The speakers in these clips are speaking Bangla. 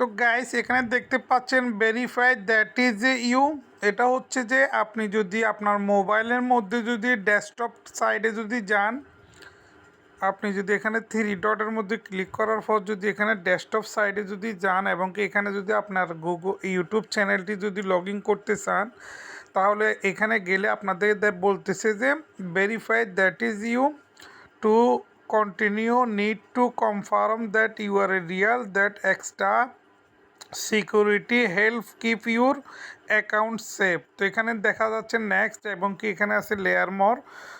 তো গাইস এখানে দেখতে পাচ্ছেন ভেরিফাই দ্যাট ইজ ইউ। এটা হচ্ছে যে আপনি যদি আপনার মোবাইলের মধ্যে যদি ডেস্কটপ সাইডে যদি যান, আপনি যদি এখানে থ্রি ডটের মধ্যে ক্লিক করার পর যদি এখানে ডেস্কটপ সাইডে যদি যান এবং কি এখানে যদি আপনার গুগল ইউটিউব চ্যানেলটি যদি লগ ইন করতে চান, তাহলে এখানে গেলে আপনাদের বলতেছে যে verify that is you to continue need to confirm that you are a real that extra security help keep your account safe. তো এখানে দেখা যাচ্ছে নেক্সট এবং কি এখানে আছে লেয়ার মোর।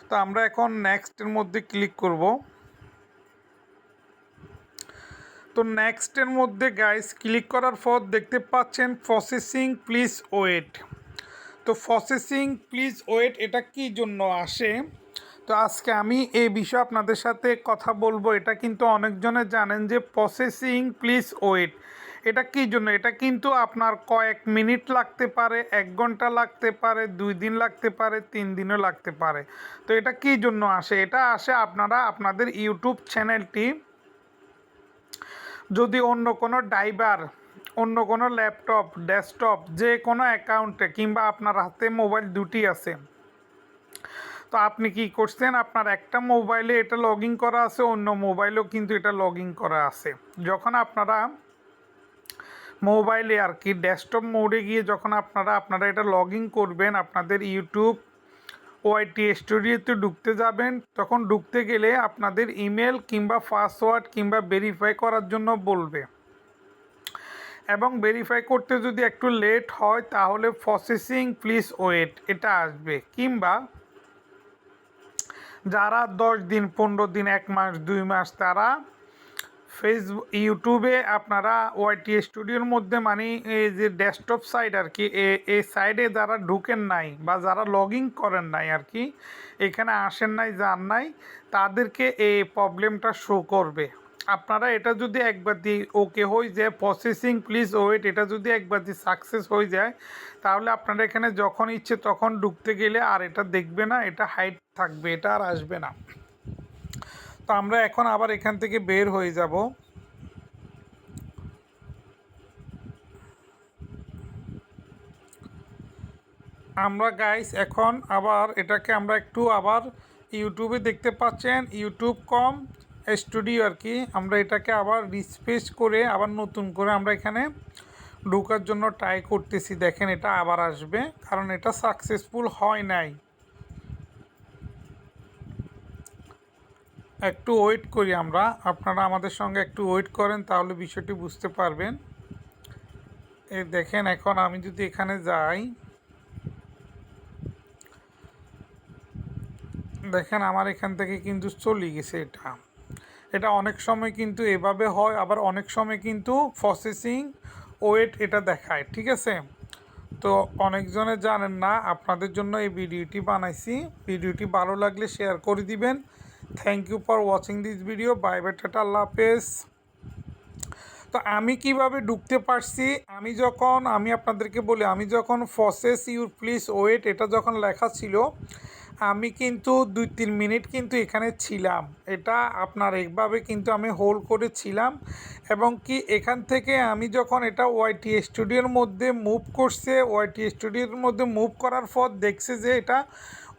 তো আমরা এখন নেক্সটের মধ্যে ক্লিক করব। তো নেক্সটের মধ্যে গাইস ক্লিক করার পর দেখতে পাচ্ছেন প্রসেসিং প্লিজ ওয়েট। তো প্রসেসিং প্লিজ ওয়েট এটা কী জন্য আসে, তো আজকে আমি এই বিষয়ে আপনাদের সাথে কথা বলবো। এটা কিন্তু অনেকজনে জানেন যে প্রসেসিং প্লিজ ওয়েট এটা কী জন্য। এটা কিন্তু আপনার কয়েক মিনিট লাগতে পারে, 1 ঘন্টা লাগতে পারে, 2 দিন লাগতে পারে, 3 দিনও লাগতে পারে। তো এটা কী জন্য আসে, এটা আসে আপনারা আপনাদের ইউটিউব চ্যানেলটি যদি অন্য কোনো ড্রাইভার, অন্য কোনো ল্যাপটপ, ডেস্কটপ যে কোনো অ্যাকাউন্টে কিংবা আপনার হাতে মোবাইল দুটি আছে, তো আপনি কি করছেন আপনার একটা মোবাইলে এটা লগ ইন করা আছে, অন্য মোবাইলেও কিন্তু এটা লগ ইন করা আছে। যখন আপনারা মোবাইলে আর কি ডেস্কটপ মোডে গিয়ে যখন আপনারা এটা লগ ইন করবেন, আপনাদের ইউটিউব ওয়াইটি স্টুডিওতে ঢুকতে যাবেন, তখন ঢুকতে গেলে আপনাদের ইমেল কিংবা পাসওয়ার্ড কিংবা ভেরিফাই করার জন্য বলবে, এবং ভেরিফাই করতে যদি একটু লেট হয় তাহলে প্রসেসিং প্লিজ ওয়েট এটা আসবে। কিংবা যারা 10 দিন, 15 দিন, 1 মাস, 2 মাস তারা ফেসবুক ইউটিউবে আপনারা ওয়াইটি স্টুডিওর মধ্যে মানে এই যে ডেস্কটপ সাইড আর কি, এই সাইডে যারা ঢুকেন নাই বা যারা লগ ইন করেন নাই আর কি, এখানে আসেন নাই, যান নাই, তাদেরকে এই প্রবলেমটা শো করবে। আপনারা এটা যদি একবার দিয়ে ওকে হয়ে যায় প্রসেসিং প্লিজ ওয়েট, এটা যদি একবার দিয়ে সাকসেস হয়ে যায়, তাহলে আপনারা এখানে যখন ইচ্ছে তখন ঢুকতে গেলে আর এটা দেখবে না, এটা হাইড থাকবে, এটা আর আসবে না। তো আমরা এখন আবার এখান থেকে বের হয়ে যাব। আমরা গাইস এখন আবার এটাকে আমরা একটু আবার ইউটিউবে দেখতে পাচ্ছেন ইউটিউব.com স্টুডিও আর কি, আমরা এটাকে আবার রিফ্রেশ করে আবার নতুন করে আমরা এখানে ঢোকার জন্য ট্রাই করতেছি। দেখেন এটা আবার আসবে, কারণ এটা সাকসেসফুল হয় নাই। একটু ওয়েট করি আমরা, আপনারা আমাদের সঙ্গে একটু ওয়েট করেন তাহলে বিষয়টি বুঝতে পারবেন। এই দেখেন এখন আমি যদি এখানে যাই, দেখেন আমার এখান থেকে কিন্তু চলে গেছে। এটা অনেক সময় কিন্তু এভাবে হয়, আবার অনেক সময় কিন্তু প্রসেসিং ওয়েট এটা দেখায়, ঠিক আছে। তো অনেকজনে জানেন না, আপনাদের জন্য এই ভিডিওটি বানাইছি। ভিডিওটি ভালো লাগলে শেয়ার করে দিবেন। Thank you for watching this video. Bye bye, tata, আল্লাহ হাফেজ। তো আমি কিভাবে ঢুকতে পারছি, আমি আপনাদেরকে বলি, আমি যখন প্রসেস ইউর প্লিজ ওয়েট এটা যখন লেখা ছিল, আমি কিন্তু 2-3 মিনিট কিন্তু এখানে ছিলাম। এটা আপনার এইভাবে কিন্তু আমি হোল্ড করেছিলাম, এবং কি এখান থেকে আমি যখন এটা ওয়াইটি স্টুডিওর মধ্যে মুভ করছে, ওয়াইটি স্টুডিওর মধ্যে মুভ করার পর দেখছে যে এটা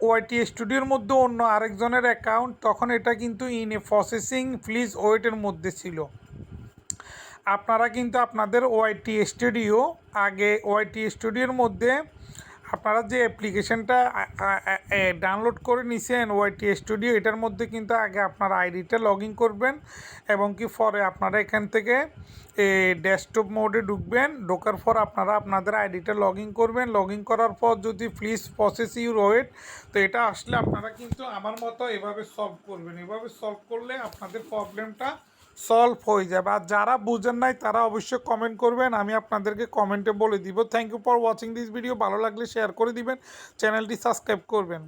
ওয়াইটি স্টুডিওর মধ্যে অন্য আরেকজনের অ্যাকাউন্ট, তখন এটা কিন্তু ইন এ প্রসেসিং প্লিজ ওয়েটের মধ্যে ছিল। আপনারা কিন্তু আপনাদের ওয়াইটি স্টুডিও আগে ওয়াইটি স্টুডিওর মধ্যে আপনারা যে অ্যাপ্লিকেশনটা ডাউনলোড করে নিছেন ওয়াইটি স্টুডিও, এটার মধ্যে কিন্তু আগে আপনার আইডিটা লগ ইন করবেন, এবং কি পরে আপনারা এখান থেকে ডেস্কটপ মোডে ঢুকবেন। ঢোকার পর আপনারা আপনাদের আইডিটা লগ ইন করবেন। লগ ইন করার পর যদি প্লিজ প্রসেস ইউর ওয়েট, তো এটা আসলে আপনারা কিন্তু আমার মতো এভাবে সলভ করবেন। এভাবে সলভ করলে আপনাদের প্রবলেমটা সলভ হয়ে যাবে। আর যারা বুঝেন নাই তারা অবশ্যই কমেন্ট করবেন, আমি আপনাদেরকে কমেন্টে বলে দিব। Thank you for watching this video. ভালো লাগলে শেয়ার করে দিবেন, চ্যানেলটি সাবস্ক্রাইব করবেন।